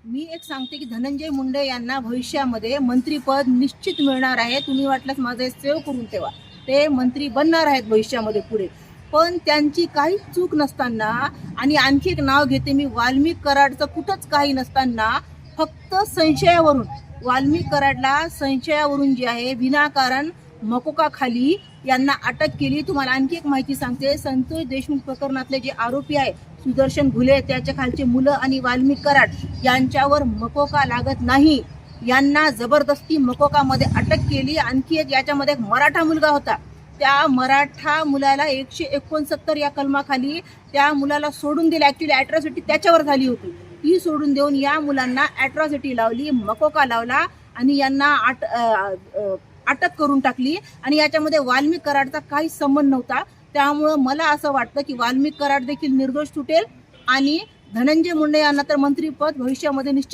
मी एक सांगते की धनंजय मुंडे यांना भविष्यामध्ये मंत्रीपद निश्चित मिळणार आहे. तुम्ही वाटल्यास माझं सेव्ह करून ठेवा. ते मंत्री बनणार आहेत भविष्यामध्ये पुढे. पण त्यांची काहीच चूक नसताना आणि आणखी एक नाव घेते मी, वाल्मिक कराडचं कुठंच काही नसताना फक्त संशयावरून, वाल्मिक कराडला संशयावरून जे आहे विनाकारण मकोका खाली यांना अटक केली. तुम्हाला आणखी एक माहिती सांगते, संतोष देशमुख प्रकरणातले जे आरोपी आहे सुदर्शन घुले, त्याच्या खालचे मुलं आणि वाल्मिक कराड यांच्यावर मकोका लागत नाही. यांना जबरदस्ती मकोकामध्ये अटक केली. आणखी एक याच्यामध्ये एक मराठा मुलगा होता, त्या मराठा मुलाला 169 या कलमाखाली त्या मुलाला सोडून दिले. ॲक्च्युली ॲट्रॉसिटी त्याच्यावर झाली होती, ती सोडून देऊन या मुलांना ॲट्रॉसिटी लावली, मकोका लावला आणि यांना अटक करून टाकली. आणि याच्यामध्ये वाल्मिक कराडचा काही संबंध नव्हता. त्यामुळं मला असं वाटतं की वाल्मिक कराड देखील निर्दोष सुटेल आणि धनंजय मुंडे यांना तर मंत्रीपद भविष्यामध्ये निश्चित